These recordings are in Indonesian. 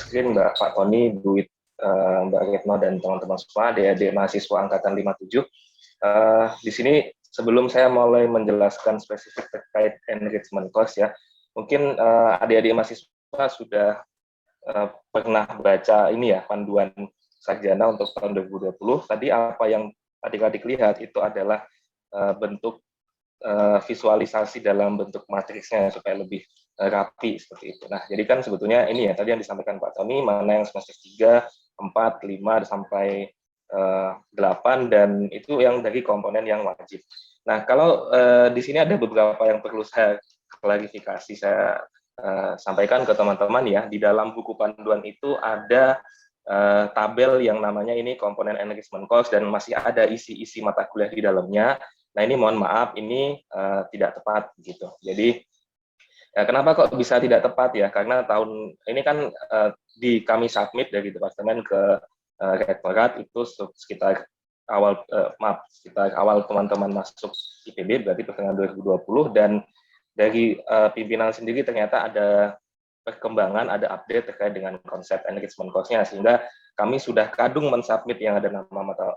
screen Pak Tony, Bu Mbak Retno dan teman-teman semua, adik-adik mahasiswa angkatan 57. Di sini sebelum saya mulai menjelaskan spesifik terkait enrichment course ya, mungkin adik-adik mahasiswa sudah pernah baca ini ya, panduan sarjana untuk tahun 2020. Tadi apa yang adik-adik lihat itu adalah bentuk visualisasi dalam bentuk matriksnya supaya lebih rapi seperti itu. Nah, jadi kan sebetulnya ini ya tadi yang disampaikan Pak Tony, mana yang semester 3, 4, 5 sampai 8 dan itu yang dari komponen yang wajib. Nah, kalau di sini ada beberapa yang perlu saya klarifikasi, saya sampaikan ke teman-teman ya. Di dalam buku panduan itu ada tabel yang namanya ini komponen enrichment course dan masih ada isi-isi mata kuliah di dalamnya. Nah, ini mohon maaf, ini tidak tepat gitu. Jadi kenapa kok bisa tidak tepat ya? Karena tahun ini kan kami submit dari departemen ke rektorat itu sekitar awal teman-teman masuk IPB, berarti pertengahan 2020, dan dari pimpinan sendiri ternyata ada perkembangan, ada update terkait dengan konsep enrichment course-nya, sehingga kami sudah kadung mensubmit yang ada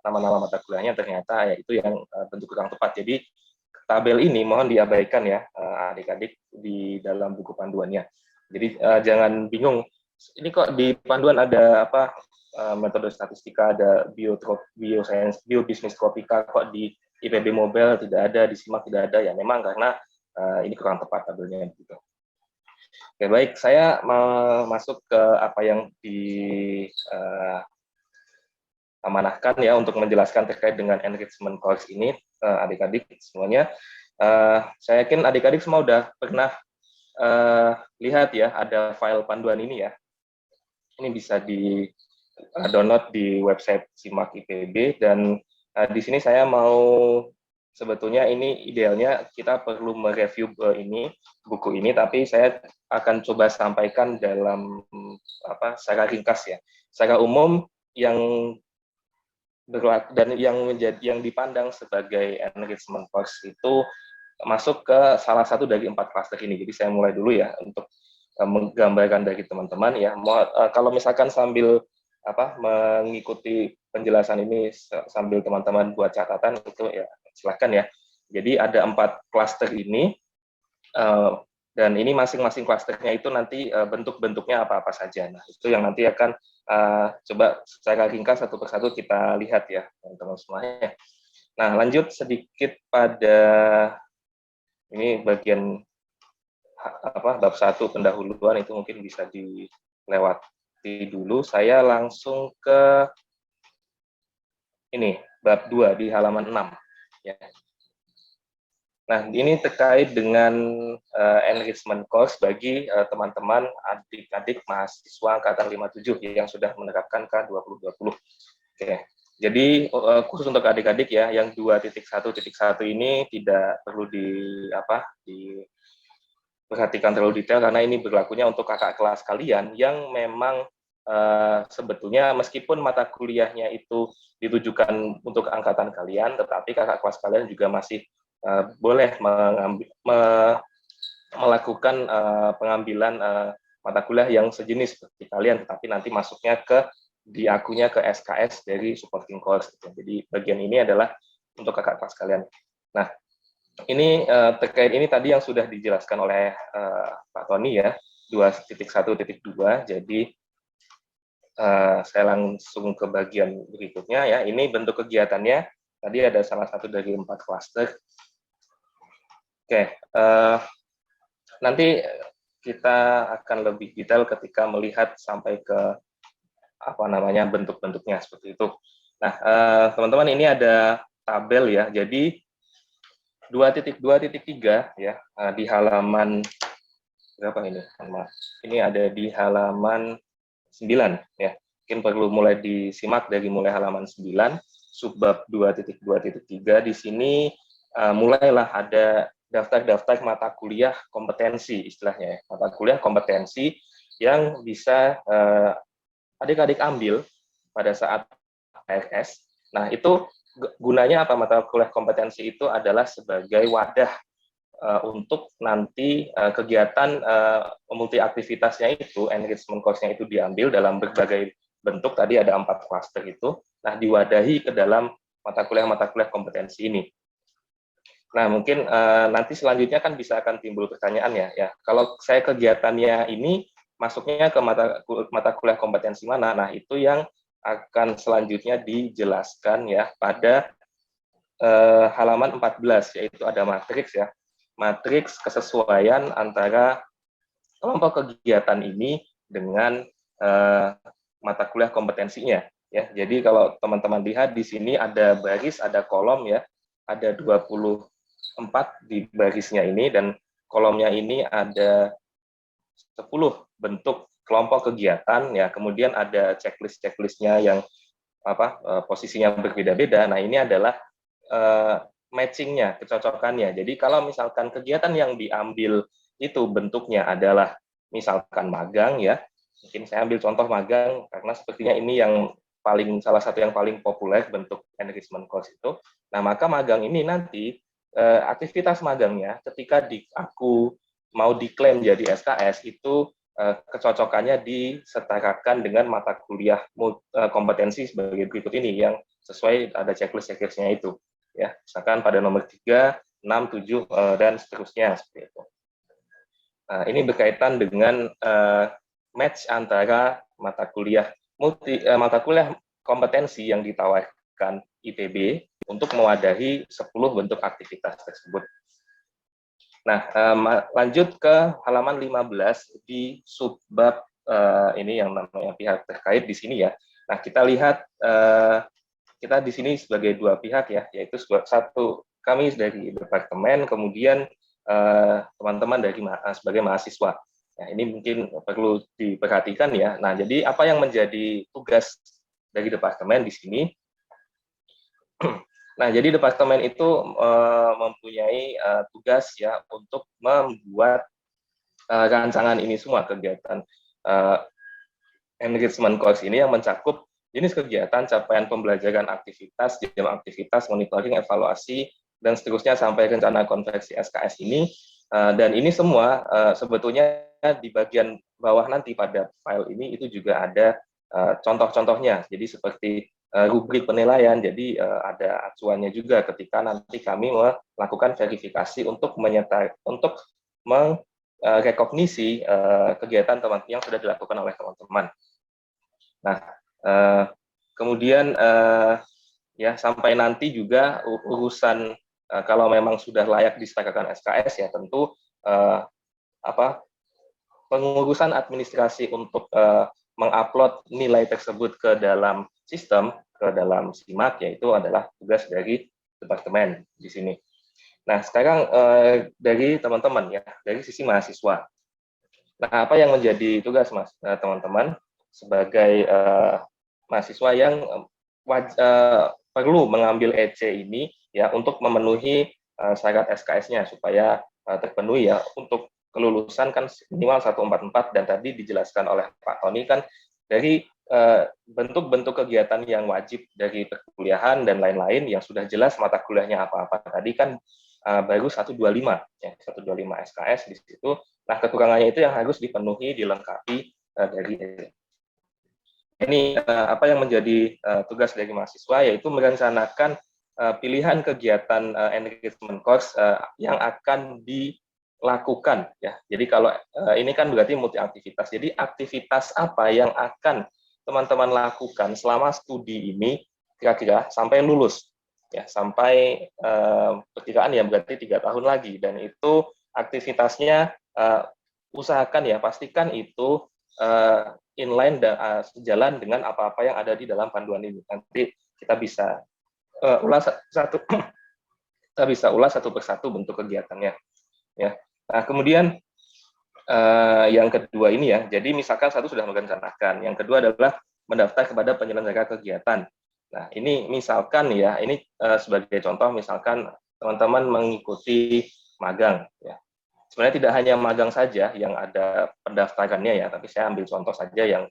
nama-nama mata kuliahnya, ternyata yaitu yang bentuk kurang tepat. Jadi tabel ini mohon diabaikan ya adik-adik di dalam buku panduannya. Jadi jangan bingung, ini kok di panduan ada apa metode statistika, ada bioscience, biobisnis tropika, kok di IPB Mobile tidak ada, di SIMAK tidak ada, ya memang karena ini kurang tepat tabelnya gitu. Oke, baik, saya mau masuk ke apa yang diamanahkan ya untuk menjelaskan terkait dengan enrichment course ini, adik-adik semuanya. Saya yakin adik-adik semua udah pernah lihat ya, ada file panduan ini ya. Ini bisa di-download di website SIMAK IPB, dan di sini saya mau sebetulnya ini idealnya kita perlu mereview buku ini, tapi saya akan coba sampaikan dalam secara ringkas ya. Secara umum yang dan yang dipandang sebagai enrichment course itu masuk ke salah satu dari 4 klaster ini. Jadi saya mulai dulu ya untuk menggambarkan dari teman-teman ya. Kalau misalkan sambil mengikuti penjelasan ini sambil teman-teman buat catatan itu ya silakan ya. Jadi ada 4 klaster ini dan ini masing-masing klasternya itu nanti bentuk-bentuknya apa-apa saja. Nah, itu yang nanti akan coba secara ringkas satu persatu kita lihat ya teman-teman semuanya. Nah, lanjut sedikit pada ini bagian bab 1 pendahuluan, itu mungkin bisa dilewati dulu. Saya langsung ke ini bab 2 di halaman 6 ya. Nah, ini terkait dengan enrichment course bagi teman-teman adik-adik mahasiswa angkatan 57 yang sudah menerapkan K2020. Oke. Jadi khusus untuk adik-adik ya yang 2.1.1 ini tidak perlu diperhatikan terlalu detail karena ini berlakunya untuk kakak kelas kalian yang memang sebetulnya meskipun mata kuliahnya itu ditujukan untuk angkatan kalian, tetapi kakak kelas kalian juga masih boleh melakukan pengambilan mata kuliah yang sejenis seperti kalian, tetapi nanti masuknya diakunya ke SKS dari supporting course. Jadi bagian ini adalah untuk kakak kelas kalian. Nah, ini terkait ini tadi yang sudah dijelaskan oleh Pak Tony ya, 2.1.2. Jadi saya langsung ke bagian berikutnya ya. Ini bentuk kegiatannya. Tadi ada salah satu dari 4 klaster. Oke, nanti kita akan lebih detail ketika melihat sampai ke bentuk-bentuknya seperti itu. Nah, teman-teman ini ada tabel ya. Jadi 2.2.3 ya di halaman berapa ini? Ini ada di halaman 9 ya. Mungkin perlu mulai disimak dari mulai halaman 9 subbab 2.2.3. Di sini mulailah ada daftar-daftar mata kuliah kompetensi istilahnya ya. Mata kuliah kompetensi yang bisa adik-adik ambil pada saat ARS. Nah, itu gunanya apa? Mata kuliah kompetensi itu adalah sebagai wadah untuk nanti kegiatan multi aktivitasnya itu, enrichment course-nya itu diambil dalam berbagai bentuk, tadi ada 4 klaster itu, nah diwadahi ke dalam mata kuliah kompetensi ini. Nah, mungkin nanti selanjutnya kan akan timbul pertanyaan ya, kalau saya kegiatannya ini masuknya ke mata kuliah kompetensi mana? Nah, itu yang akan selanjutnya dijelaskan ya pada halaman 14, yaitu ada matriks ya. Matriks kesesuaian antara kelompok kegiatan ini dengan mata kuliah kompetensinya ya. Jadi kalau teman-teman lihat di sini ada baris, ada kolom ya. Ada 24 di barisnya ini, dan kolomnya ini ada 10 bentuk kelompok kegiatan ya. Kemudian ada checklistnya yang posisinya berbeda-beda. Nah, ini adalah matchingnya, kecocokannya. Jadi kalau misalkan kegiatan yang diambil itu bentuknya adalah misalkan magang ya, mungkin saya ambil contoh magang karena sepertinya ini yang salah satu yang paling populer bentuk enrichment course itu. Nah, maka magang ini nanti aktivitas magangnya ketika aku mau diklaim jadi SKS itu kecocokannya disetarakan dengan mata kuliah kompetensi sebagai berikut ini yang sesuai ada checklistnya itu ya. Misalkan pada nomor 3, 6, 7 dan seterusnya seperti itu. Nah, ini berkaitan dengan match antara mata kuliah kompetensi yang ditawarkan ITB untuk mewadahi 10 bentuk aktivitas tersebut. Nah, lanjut ke halaman 15 di subbab ini yang namanya pihak terkait di sini ya. Nah, kita lihat kita di sini sebagai dua pihak ya, yaitu satu kami dari departemen, kemudian teman-teman dari sebagai mahasiswa. Nah, ini mungkin perlu diperhatikan ya. Nah, jadi apa yang menjadi tugas dari departemen di sini? Nah, jadi departemen itu mempunyai tugas ya untuk membuat rancangan ini semua, kegiatan enrichment course ini yang mencakup jenis kegiatan, capaian pembelajaran, aktivitas, jam aktivitas, monitoring, evaluasi, dan seterusnya sampai rencana konversi SKS ini. Dan ini semua sebetulnya di bagian bawah nanti pada file ini itu juga ada contoh-contohnya. Jadi seperti rubrik penilaian, jadi ada acuannya juga ketika nanti kami melakukan verifikasi untuk merekognisi kegiatan teman-teman yang sudah dilakukan oleh teman-teman. Nah, kemudian ya sampai nanti juga urusan kalau memang sudah layak disepakatkan SKS ya tentu pengurusan administrasi untuk mengupload nilai tersebut ke dalam sistem, ke dalam SIMAK, yaitu adalah tugas dari departemen di sini. Nah, sekarang dari teman-teman ya, dari sisi mahasiswa. Nah, apa yang menjadi tugas teman-teman sebagai mahasiswa yang perlu mengambil EC ini ya untuk memenuhi syarat SKS-nya supaya terpenuhi ya. Untuk kelulusan kan minimal 144, dan tadi dijelaskan oleh Pak Tony kan dari bentuk-bentuk kegiatan yang wajib dari perkuliahan dan lain-lain yang sudah jelas mata kuliahnya apa-apa tadi kan baru 125 ya, 125 SKS di situ. Nah, kekurangannya itu yang harus dipenuhi, dilengkapi dari ini apa yang menjadi tugas dari mahasiswa, yaitu merencanakan pilihan kegiatan enrichment course yang akan dilakukan ya. Jadi kalau ini kan berarti multi aktivitas. Jadi aktivitas apa yang akan teman-teman lakukan selama studi ini kira-kira sampai lulus ya, sampai perkiraan ya berarti 3 tahun lagi, dan itu aktivitasnya usahakan ya, pastikan itu inline dan sejalan dengan apa-apa yang ada di dalam panduan ini. Nanti kita bisa ulas satu persatu bentuk kegiatannya ya. Nah, kemudian yang kedua ini ya, jadi misalkan satu sudah merencanakan, yang kedua adalah mendaftar kepada penyelenggara kegiatan. Nah, ini misalkan ya, ini sebagai contoh, misalkan teman-teman mengikuti magang ya. Sebenarnya tidak hanya magang saja yang ada pendaftarannya ya, tapi saya ambil contoh saja yang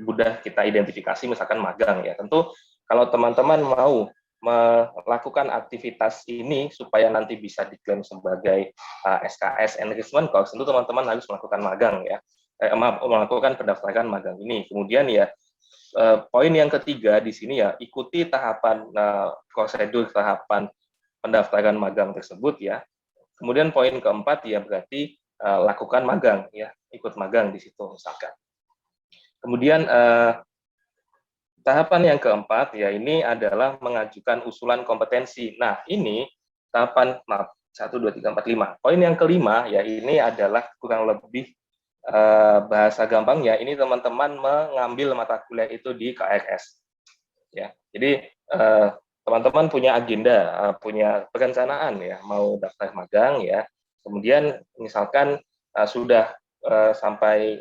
mudah kita identifikasi, misalkan magang ya. Tentu kalau teman-teman mau melakukan aktivitas ini supaya nanti bisa diklaim sebagai SKS Enrichment Course, tentu teman-teman harus melakukan magang ya, melakukan pendaftaran magang ini. Kemudian ya poin yang ketiga di sini ya, ikuti tahapan prosedur tahapan pendaftaran magang tersebut ya. Kemudian poin keempat ya berarti lakukan magang ya, ikut magang di situ misalkan. Kemudian tahapan yang keempat ya ini adalah mengajukan usulan kompetensi. Nah ini tahapan 1, 2, 3, 4, 5. Poin yang kelima ya ini adalah kurang lebih bahasa gampangnya ini teman-teman mengambil mata kuliah itu di KRS. Ya, jadi teman-teman punya agenda, punya perencanaan ya mau daftar magang ya. Kemudian misalkan sudah sampai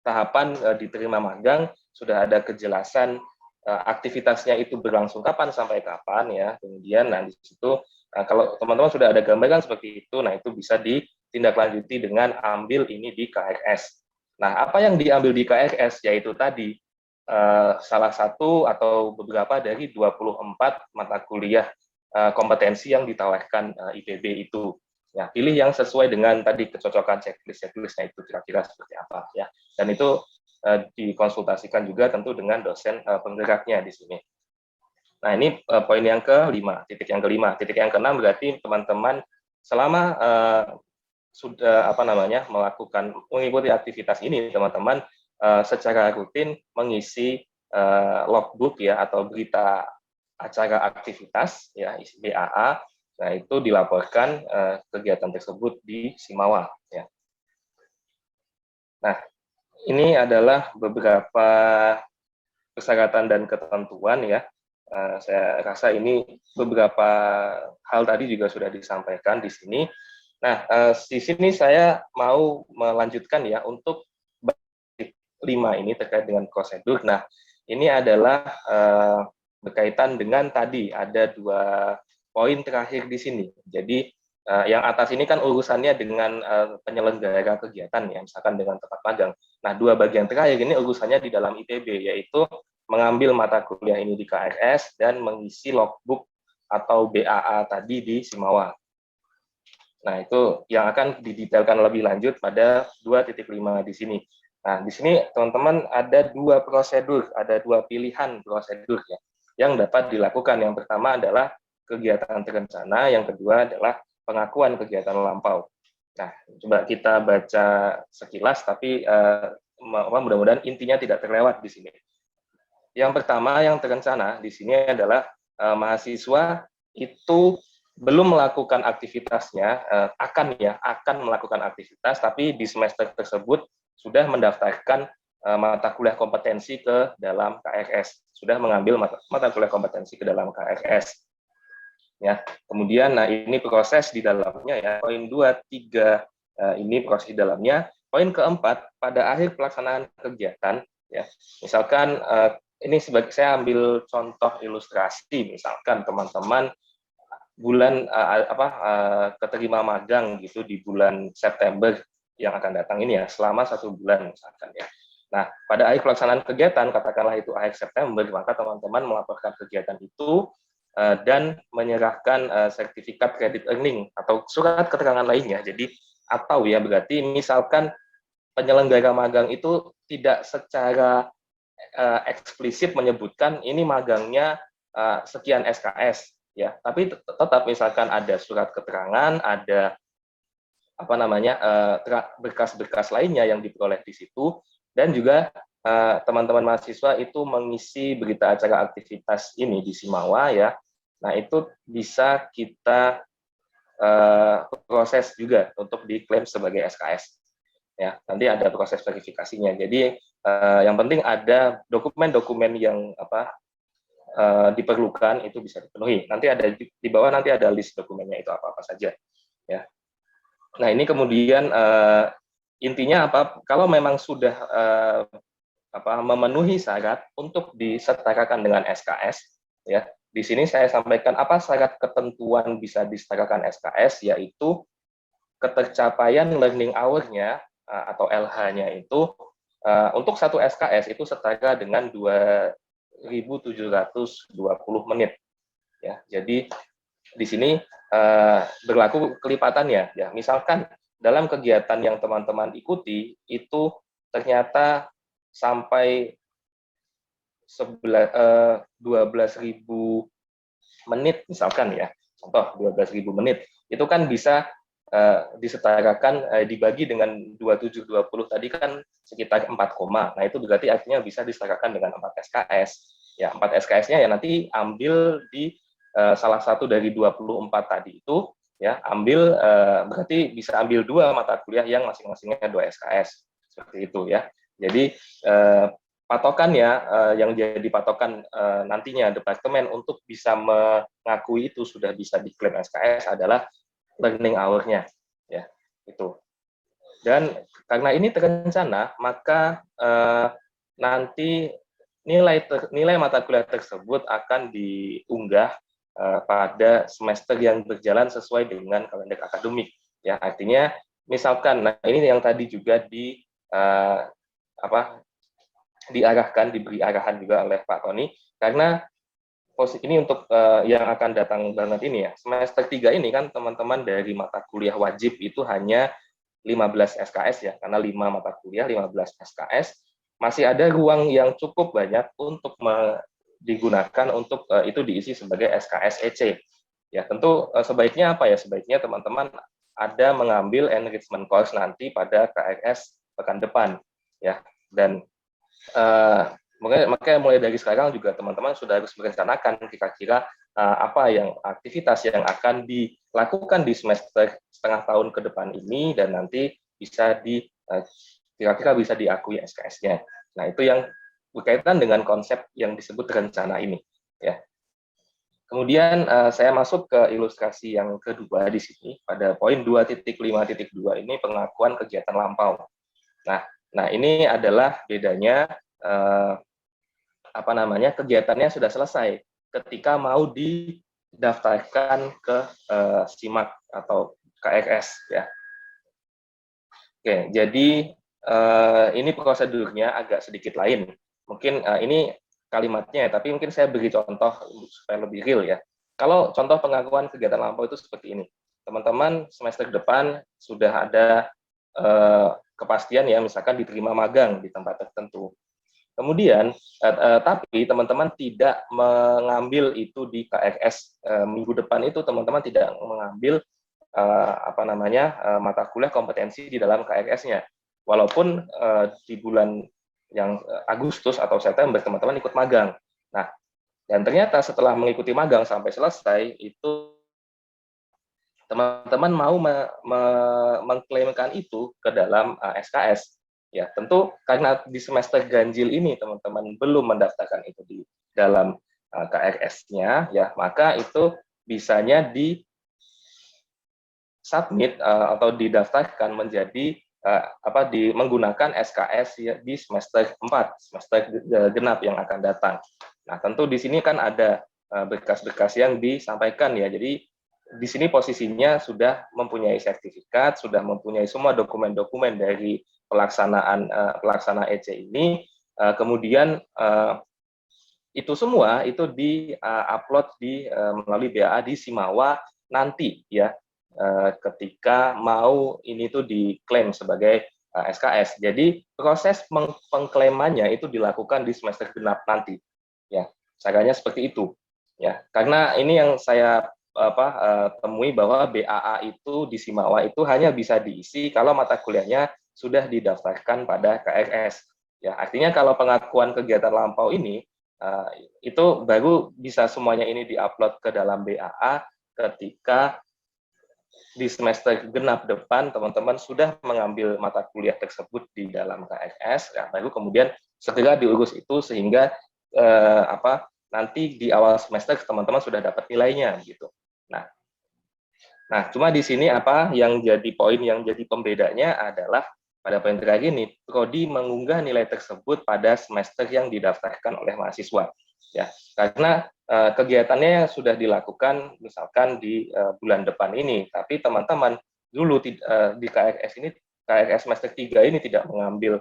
tahapan diterima magang, sudah ada kejelasan aktivitasnya itu berlangsung kapan sampai kapan ya. Kemudian di situ kalau teman-teman sudah ada gambaran seperti itu, nah itu bisa ditindaklanjuti dengan ambil ini di KRS. Nah, apa yang diambil di KRS yaitu tadi salah satu atau beberapa dari 24 mata kuliah kompetensi yang ditawarkan IPB itu. Ya, pilih yang sesuai dengan tadi kecocokan checklistnya itu kira-kira seperti apa ya. Dan itu dikonsultasikan juga tentu dengan dosen penggeraknya di sini. Nah, ini poin yang kelima, titik yang kelima. Titik yang keenam berarti teman-teman selama sudah mengikuti aktivitas ini, teman-teman secara rutin mengisi logbook ya atau berita acara aktivitas ya BAA. Nah, itu dilaporkan kegiatan tersebut di Simawa ya. Nah, ini adalah beberapa persyaratan dan ketentuan ya. Saya rasa ini beberapa hal tadi juga sudah disampaikan di sini. Nah, di sini saya mau melanjutkan ya untuk 5 ini terkait dengan prosedur. Nah, ini adalah berkaitan dengan tadi ada 2 poin terakhir di sini. Jadi yang atas ini kan urusannya dengan penyelenggara kegiatan ya, misalkan dengan tempat magang. Nah, 2 bagian terakhir ini urusannya di dalam IPB, yaitu mengambil mata kuliah ini di KRS dan mengisi logbook atau BAA tadi di Simawa. Nah, itu yang akan didetailkan lebih lanjut pada 2.5 di sini. Nah, di sini teman-teman ada 2 prosedur, ada 2 pilihan prosedur ya yang dapat dilakukan. Yang pertama adalah kegiatan terencana, yang kedua adalah pengakuan kegiatan lampau. Nah, coba kita baca sekilas, tapi mudah-mudahan intinya tidak terlewat di sini. Yang pertama, yang terencana di sini adalah mahasiswa itu belum melakukan aktivitasnya, akan melakukan aktivitas, tapi di semester tersebut sudah mendaftarkan mata kuliah kompetensi ke dalam KRS, sudah mengambil mata kuliah kompetensi ke dalam KRS. Ya, kemudian ini proses di dalamnya ya, poin 2, 3 ini proses di dalamnya. Poin keempat, pada akhir pelaksanaan kegiatan ya, misalkan ini sebagai saya ambil contoh ilustrasi, misalkan teman-teman bulan keterima magang gitu di bulan September yang akan datang ini ya, selama 1 bulan misalkan ya. Nah, pada akhir pelaksanaan kegiatan, katakanlah itu akhir September, maka teman-teman melaporkan kegiatan itu dan menyerahkan sertifikat credit earning atau surat keterangan lainnya. Jadi atau ya berarti misalkan penyelenggara magang itu tidak secara eksplisit menyebutkan ini magangnya sekian SKS ya, tapi tetap misalkan ada surat keterangan, ada berkas-berkas lainnya yang diperoleh di situ, dan juga teman-teman mahasiswa itu mengisi berita acara aktivitas ini di Simawa ya. Nah, itu bisa kita proses juga untuk diklaim sebagai SKS ya. Nanti ada proses verifikasinya. Jadi yang penting ada dokumen-dokumen yang diperlukan itu bisa dipenuhi. Nanti ada di bawah nanti ada list dokumennya itu apa-apa saja ya. Nah, ini kemudian intinya apa? Kalau memang sudah memenuhi syarat untuk disetarakan dengan SKS ya. Di sini saya sampaikan apa syarat ketentuan bisa disetarakan SKS, yaitu ketercapaian learning hour-nya atau LH-nya itu untuk 1 SKS itu setara dengan 2.720 menit ya. Jadi di sini berlaku kelipatannya, ya. Misalkan dalam kegiatan yang teman-teman ikuti itu ternyata sampai 12.000 menit misalkan, ya, contoh 12.000 menit, itu kan bisa disetarakan, dibagi dengan 2720 tadi kan sekitar 4, nah itu berarti artinya bisa disetarakan dengan 4 SKS. Ya, 4 SKS-nya ya nanti ambil di salah satu dari 24 tadi itu, ya, ambil berarti bisa ambil 2 mata kuliah yang masing-masingnya 2 SKS, seperti itu, ya. Jadi patokannya, yang jadi patokan nantinya departemen untuk bisa mengakui itu sudah bisa diklaim SKS adalah learning hour-nya, ya, itu. Dan karena ini terencana, maka nanti nilai mata kuliah tersebut akan diunggah pada semester yang berjalan sesuai dengan kalender akademik, ya. Artinya misalkan, nah ini yang tadi juga diberi arahan juga oleh Pak Tony, karena ini untuk yang akan datang banget ini, ya, semester 3 ini kan teman-teman dari mata kuliah wajib itu hanya 15 SKS, ya, karena 5 mata kuliah 15 SKS, masih ada ruang yang cukup banyak untuk digunakan untuk itu diisi sebagai SKS EC. Ya, tentu sebaiknya apa, ya, sebaiknya teman-teman ada mengambil enrichment course nanti pada KRS pekan depan, ya. Dan makanya mulai dari sekarang juga teman-teman sudah harus merencanakan kira-kira apa yang aktivitas yang akan dilakukan di semester setengah tahun ke depan ini, dan nanti bisa kira-kira bisa diakui SKS-nya. Nah, itu yang berkaitan dengan konsep yang disebut rencana ini, ya. Kemudian saya masuk ke ilustrasi yang kedua di sini pada poin 2.5.2 ini, pengakuan kegiatan lampau. Nah, ini adalah bedanya kegiatannya sudah selesai ketika mau didaftarkan ke SIMAK atau KRS, ya. Oke, jadi ini prosedurnya agak sedikit lain. Mungkin ini kalimatnya, tapi mungkin saya beri contoh supaya lebih real, ya. Kalau contoh pengakuan kegiatan lampau itu seperti ini. Teman-teman semester depan sudah ada kepastian, ya, misalkan diterima magang di tempat tertentu. Kemudian, tapi teman-teman tidak mengambil itu di KRS minggu depan itu, teman-teman tidak mengambil mata kuliah kompetensi di dalam KRS-nya. Walaupun di bulan yang Agustus atau September teman-teman ikut magang. Nah, dan ternyata setelah mengikuti magang sampai selesai itu teman-teman mau mengklaimkan itu ke dalam SKS. Ya, tentu karena di semester ganjil ini teman-teman belum mendaftarkan itu di dalam KRS-nya, ya, maka itu bisanya di submit atau didaftarkan menjadi menggunakan SKS, ya, di semester 4, semester genap yang akan datang. Nah, tentu di sini kan ada berkas-berkas yang disampaikan, ya. Jadi di sini posisinya sudah mempunyai sertifikat, sudah mempunyai semua dokumen-dokumen dari pelaksana EC ini, kemudian itu semua itu di-upload melalui BAA di Simawa nanti, ya, ketika mau ini tuh diklaim sebagai SKS. Jadi proses pengklaimannya itu dilakukan di semester genap nanti, ya. Caranya seperti itu, ya. Karena ini yang saya temui bahwa BAA itu di Simawa itu hanya bisa diisi kalau mata kuliahnya sudah didaftarkan pada KRS. Ya, artinya kalau pengakuan kegiatan lampau ini itu baru bisa semuanya ini diupload ke dalam BAA ketika di semester genap depan teman-teman sudah mengambil mata kuliah tersebut di dalam KRS, ya, baru kemudian segera diurus itu sehingga nanti di awal semester teman-teman sudah dapat nilainya, gitu. Nah, cuma di sini apa yang jadi poin yang jadi pembedanya adalah pada poin terakhir ini, prodi mengunggah nilai tersebut pada semester yang didaftarkan oleh mahasiswa, ya. Karena kegiatannya sudah dilakukan misalkan di bulan depan ini, tapi teman-teman dulu di KRS semester 3 ini tidak mengambil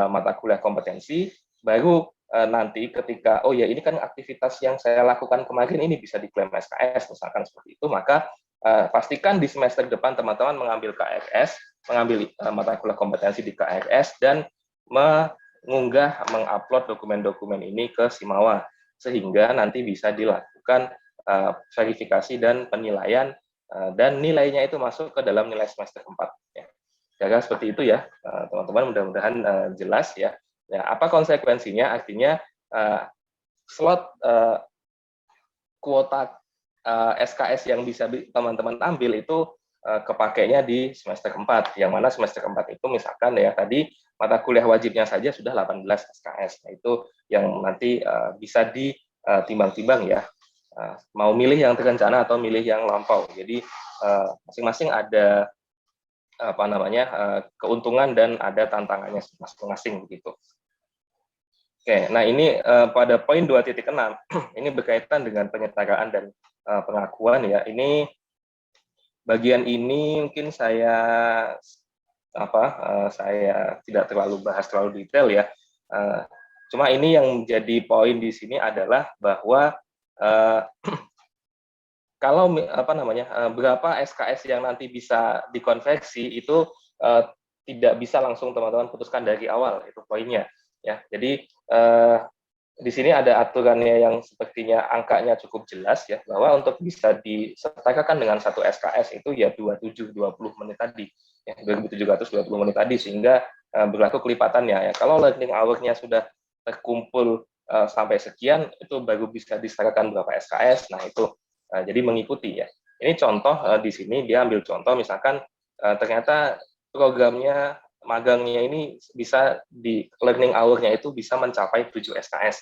mata kuliah kompetensi, baru nanti ketika oh ya ini kan aktivitas yang saya lakukan kemarin ini bisa diklaim SKS misalkan seperti itu, maka pastikan di semester depan teman-teman mengambil KRS, mengambil mata kuliah kompetensi di KRS dan mengunggah, mengupload dokumen-dokumen ini ke Simawa sehingga nanti bisa dilakukan verifikasi dan penilaian dan nilainya itu masuk ke dalam nilai semester 4 ya. Kira-kira seperti itu ya, teman-teman, mudah-mudahan jelas ya. Ya, apa konsekuensinya? Artinya slot kuota SKS yang bisa teman-teman ambil itu kepakainya di semester 4, yang mana semester 4 itu misalkan ya tadi mata kuliah wajibnya saja sudah 18 SKS. Nah, itu yang nanti bisa ditimbang-timbang ya. Mau milih yang terencana atau milih yang lampau. Jadi masing-masing ada apa namanya keuntungan dan ada tantangannya masing-masing begitu. Oke, nah ini pada poin 2.6 ini berkaitan dengan penyetaraan dan pengakuan ya. Ini bagian ini mungkin saya saya tidak terlalu bahas terlalu detail ya. Cuma ini yang menjadi poin di sini adalah bahwa kalau berapa SKS yang nanti bisa dikonversi itu tidak bisa langsung teman-teman putuskan dari awal, itu poinnya ya. Jadi di sini ada aturannya yang sepertinya angkanya cukup jelas ya, bahwa untuk bisa disertakan dengan satu SKS itu ya 2720 menit tadi ya, 2720 menit tadi, sehingga berlaku kelipatannya ya. Kalau learning hour-nya sudah terkumpul sampai sekian, itu baru bisa disertakan berapa SKS. Nah itu jadi mengikuti ya. Ini contoh di sini dia ambil contoh misalkan ternyata programnya magangnya ini bisa di learning hour-nya itu bisa mencapai 7 SKS.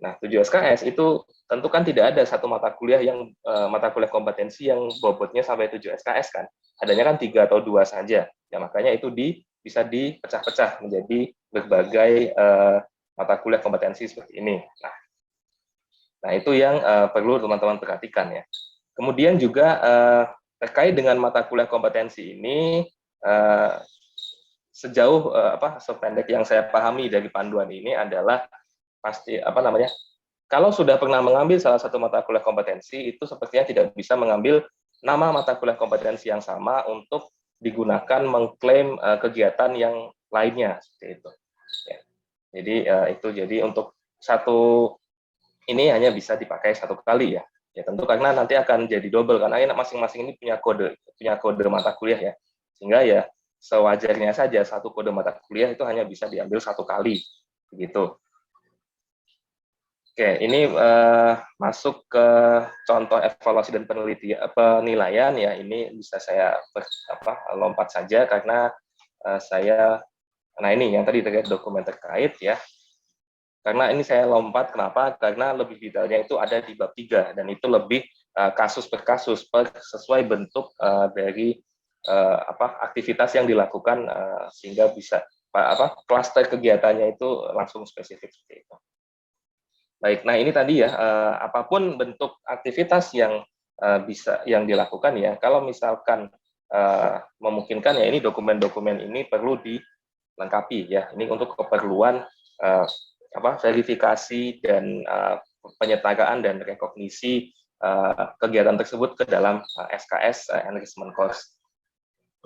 Nah, 7 SKS itu tentu kan tidak ada satu mata kuliah yang mata kuliah kompetensi yang bobotnya sampai 7 SKS kan. Adanya kan 3 atau 2 saja. Ya makanya itu bisa dipecah-pecah menjadi berbagai mata kuliah kompetensi seperti ini. Nah itu yang perlu teman-teman perhatikan ya. Kemudian juga terkait dengan mata kuliah kompetensi ini, sejauh sependek yang saya pahami dari panduan ini adalah pasti kalau sudah pernah mengambil salah satu mata kuliah kompetensi itu sepertinya tidak bisa mengambil nama mata kuliah kompetensi yang sama untuk digunakan mengklaim kegiatan yang lainnya seperti itu. Ya. Jadi untuk satu ini hanya bisa dipakai satu kali ya. Ya tentu karena nanti akan jadi double karena masing-masing ini punya kode mata kuliah ya. Sehingga ya sewajarnya saja satu kode mata kuliah itu hanya bisa diambil satu kali begitu. Oke, ini masuk ke contoh evaluasi dan penilaian ya. Ini bisa saya lompat saja karena ini yang tadi terkait dokumen terkait ya. Karena ini saya lompat, kenapa? Karena lebih detailnya itu ada di bab 3, dan itu lebih kasus per kasus, sesuai bentuk dari aktivitas yang dilakukan sehingga bisa klaster kegiatannya itu langsung spesifik seperti itu. Baik, nah ini tadi ya, apapun bentuk aktivitas yang yang dilakukan ya, kalau misalkan memungkinkan ya ini dokumen-dokumen ini perlu dilengkapi ya, ini untuk keperluan verifikasi dan penyetaraan dan rekognisi kegiatan tersebut ke dalam SKS enrichment course.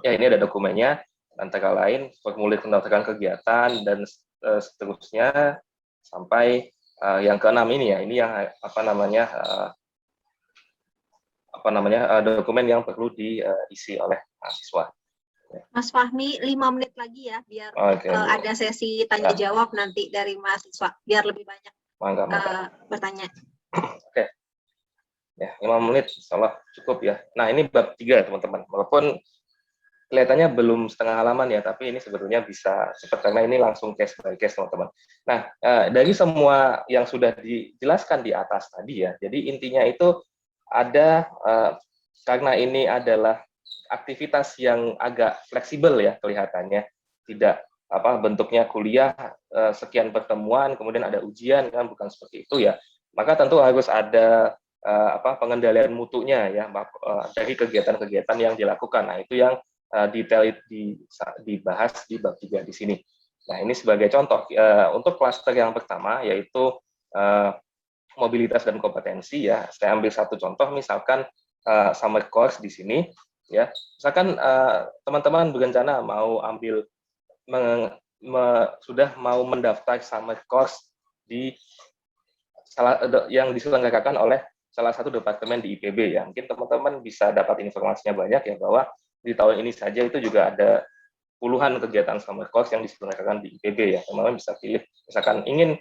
Ya ini ada dokumennya, antara lain formulir pendaftaran kegiatan dan seterusnya sampai yang keenam ini ya, ini yang dokumen yang perlu diisi oleh mahasiswa. Mas Fahmi, 5 menit lagi ya, biar ada sesi tanya jawab nanti dari mahasiswa, biar lebih banyak bertanya. Oke. Ya, 5 menit insyaallah cukup ya. Nah, ini bab 3 teman-teman. Walaupun kelihatannya belum setengah halaman ya, tapi ini sebetulnya bisa cepat karena ini langsung case by case teman-teman. Nah, dari semua yang sudah dijelaskan di atas tadi ya, jadi intinya itu ada karena ini adalah aktivitas yang agak fleksibel ya kelihatannya, tidak bentuknya kuliah sekian pertemuan kemudian ada ujian kan, bukan seperti itu ya, maka tentu harus ada pengendalian mutunya ya dari kegiatan-kegiatan yang dilakukan. Nah itu yang detail dibahas di bab 3 di sini. Nah, ini sebagai contoh untuk klaster yang pertama yaitu mobilitas dan kompetensi ya. Saya ambil satu contoh, misalkan summer course di sini ya. Misalkan teman-teman berencana mau ambil sudah mau mendaftar summer course di yang diselenggarakan oleh salah satu departemen di IPB ya. Mungkin teman-teman bisa dapat informasinya banyak ya, bahwa di tahun ini saja itu juga ada puluhan kegiatan summer course yang diselenggarakan di IPB ya. Teman-teman bisa pilih, misalkan ingin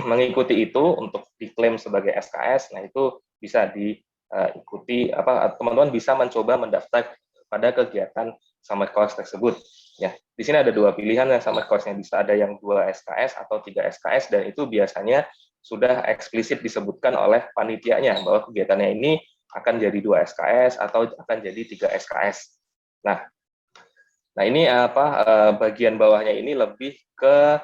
mengikuti itu untuk diklaim sebagai SKS, nah itu bisa diikuti, teman-teman bisa mencoba mendaftar pada kegiatan summer course tersebut. Ya, di sini ada dua pilihan yang summer course-nya, bisa ada yang 2 SKS atau 3 SKS, dan itu biasanya sudah eksplisit disebutkan oleh panitianya bahwa kegiatannya ini akan jadi 2 SKS atau akan jadi 3 SKS. Nah ini bagian bawahnya ini lebih ke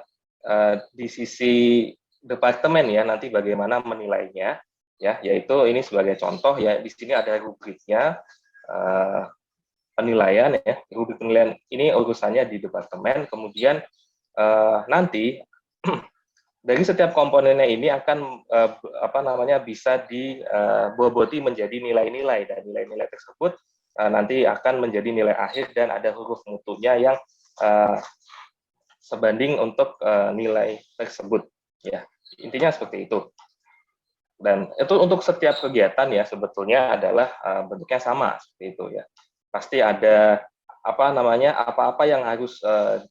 di sisi departemen ya, nanti bagaimana menilainya ya, yaitu ini sebagai contoh ya, di sini ada rubriknya penilaian ya. Rubrik penilaian ini urusannya di departemen, kemudian nanti dari setiap komponennya ini akan bisa diboboti menjadi nilai-nilai, dan nilai-nilai tersebut nanti akan menjadi nilai akhir dan ada huruf mutunya yang sebanding untuk nilai tersebut ya. Intinya seperti itu. Dan itu untuk setiap kegiatan ya, sebetulnya adalah bentuknya sama seperti itu ya. Pasti ada apa-apa yang harus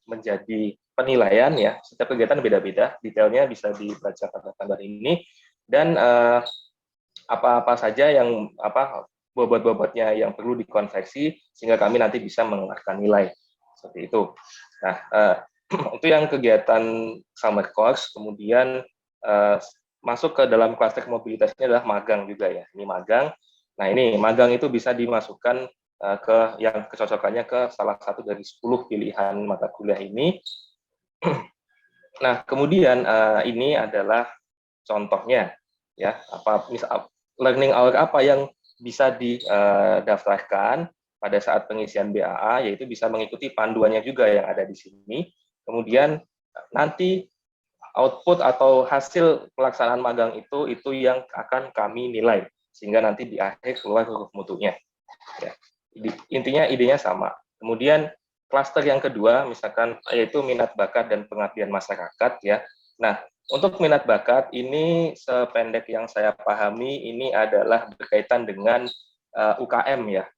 menjadi penilaian ya. Setiap kegiatan beda-beda, detailnya bisa dibaca pada gambar ini, dan apa-apa saja yang bobot-bobotnya yang perlu dikonversi sehingga kami nanti bisa mengeluarkan nilai seperti itu. Nah, itu yang kegiatan summer course. Kemudian masuk ke dalam klaster mobilitasnya adalah magang juga ya. Ini magang. Nah, ini magang itu bisa dimasukkan yang kecocokannya ke salah satu dari 10 pilihan mata kuliah ini. Nah, kemudian ini adalah contohnya ya, learning hour apa yang bisa didaftarkan pada saat pengisian BAA, yaitu bisa mengikuti panduannya juga yang ada di sini. Kemudian nanti output atau hasil pelaksanaan magang itu yang akan kami nilai, sehingga nanti di akhir keluar huruf mutunya. Ya. Intinya idenya sama. Kemudian klaster yang kedua, misalkan yaitu minat bakat dan pengabdian masyarakat ya. Nah, untuk minat bakat ini sependek yang saya pahami ini adalah berkaitan dengan UKM ya.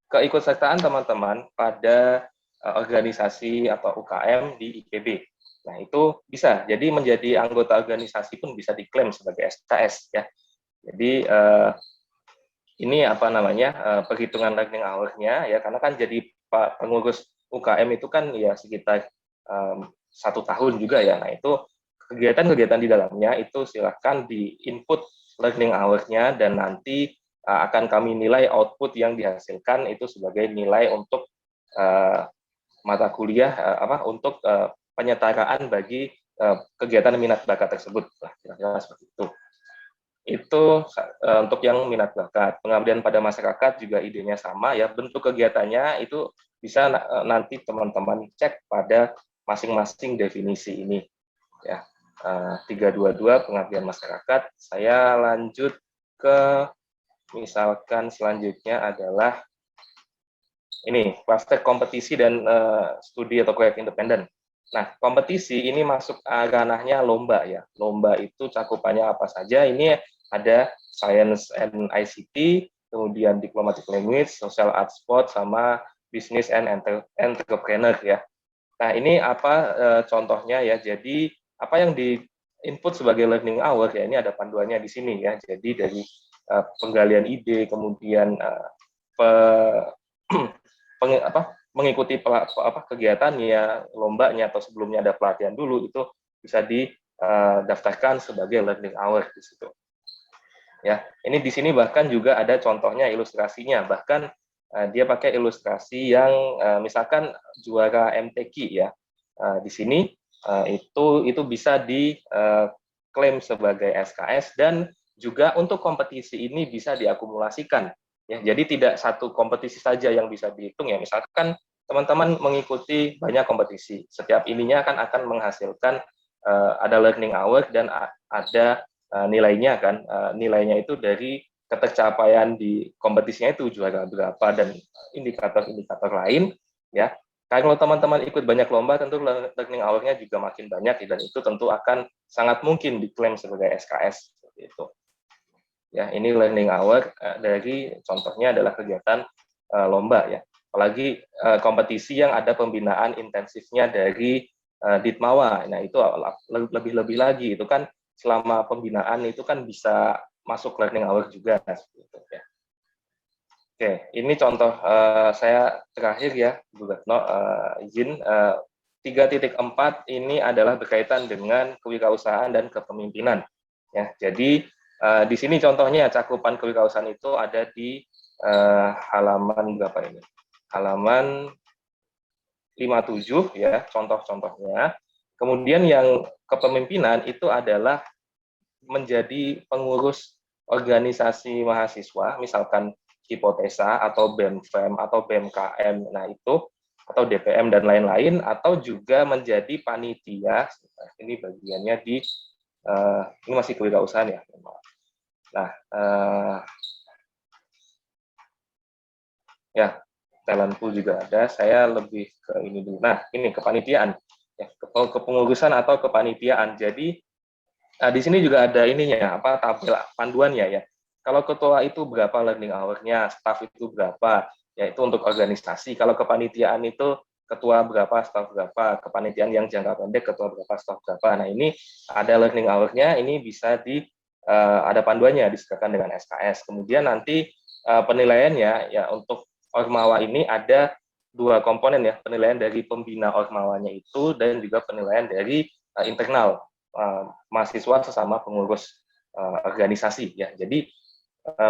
Keikutsertaan teman-teman pada organisasi atau UKM di IPB. Nah, itu bisa. Jadi menjadi anggota organisasi pun bisa diklaim sebagai SKS ya. Jadi ini perhitungan learning hour-nya ya, karena kan jadi pengurus UKM itu kan ya sekitar 1 tahun juga ya. Nah, itu kegiatan-kegiatan di dalamnya itu silahkan di-input learning hour-nya, dan nanti akan kami nilai output yang dihasilkan itu sebagai nilai untuk mata kuliah untuk penyetaraan bagi kegiatan minat bakat tersebut. Kira-kira seperti itu. Itu untuk yang minat bakat. Pengabdian pada masyarakat juga idenya sama ya. Bentuk kegiatannya itu bisa nanti teman-teman cek pada masing-masing definisi ini ya. 322 pengabdian masyarakat. Saya lanjut ke misalkan selanjutnya adalah ini klaster kompetisi dan studi atau proyek independen. Nah, kompetisi ini masuk ranahnya lomba ya. Lomba itu cakupannya apa saja? Ini ada Science and ICT, kemudian Diplomatic Language, Social Arts Sport, sama Business and Entrepreneur ya. Nah, ini contohnya ya. Jadi apa yang di input sebagai learning hour ya, ini ada panduannya di sini ya. Jadi dari penggalian ide, kemudian mengikuti kegiatannya, lombanya, atau sebelumnya ada pelatihan dulu, itu bisa didaftarkan sebagai learning hour di situ. Ya, ini di sini bahkan juga ada contohnya, ilustrasinya. Bahkan dia pakai ilustrasi yang misalkan juara MTQ ya. Di sini itu bisa diklaim sebagai SKS, dan juga untuk kompetisi ini bisa diakumulasikan. Ya, jadi tidak satu kompetisi saja yang bisa dihitung ya. Misalkan teman-teman mengikuti banyak kompetisi. Setiap ininya akan menghasilkan ada learning hour dan ada nilainya kan. Nilainya itu dari ketercapaian di kompetisinya itu juara berapa dan indikator-indikator lain ya. Kalau teman-teman ikut banyak lomba, tentu learning hour-nya juga makin banyak dan itu tentu akan sangat mungkin diklaim sebagai SKS seperti itu. Ya, ini learning hour dari contohnya adalah kegiatan lomba ya. Apalagi kompetisi yang ada pembinaan intensifnya dari Ditmawa. Nah, itu lebih-lebih lagi itu kan selama pembinaan itu kan bisa masuk learning hour juga seperti itu ya. Oke, ini contoh saya terakhir ya, Bu Retno, izin 3.4 ini adalah berkaitan dengan kewirausahaan dan kepemimpinan. Ya, jadi di sini contohnya cakupan kewirausahaan itu ada di halaman berapa ini? Halaman 57 ya, contoh-contohnya. Kemudian yang kepemimpinan itu adalah menjadi pengurus organisasi mahasiswa, misalkan Hipotesa atau BEM-FEM atau BMKM, nah itu atau DPM dan lain-lain, atau juga menjadi panitia. Ini bagiannya di ini masih kewirausahaan ya. Nah, ya talent pool juga ada. Saya lebih ke ini dulu. Nah, ini kepanitiaan, ya, kepengurusan atau kepanitiaan. Jadi di sini juga ada ininya, tabel panduannya ya. Kalau ketua itu berapa learning hour-nya, staff itu berapa, yaitu untuk organisasi. Kalau kepanitiaan itu ketua berapa, staff berapa, kepanitiaan yang jangka pendek, ketua berapa, staff berapa. Nah, ini ada learning hour-nya, ini bisa ada panduannya, disediakan dengan SKS. Kemudian nanti penilaiannya, ya untuk Ormawa ini ada dua komponen ya, penilaian dari pembina Ormawanya itu, dan juga penilaian dari internal, mahasiswa sesama pengurus organisasi ya. Jadi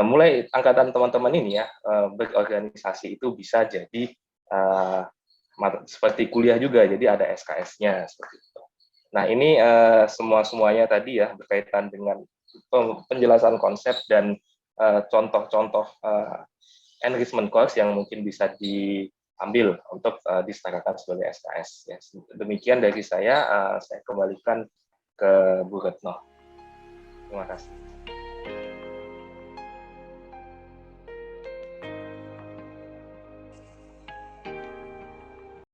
mulai angkatan teman-teman ini ya berorganisasi itu bisa jadi seperti kuliah juga, jadi ada SKS-nya seperti itu. Nah, ini semuanya tadi ya berkaitan dengan penjelasan konsep dan contoh-contoh enrichment course yang mungkin bisa diambil untuk disetarakan sebagai SKS ya. Demikian dari saya kembalikan ke Bu Retno. Terima kasih.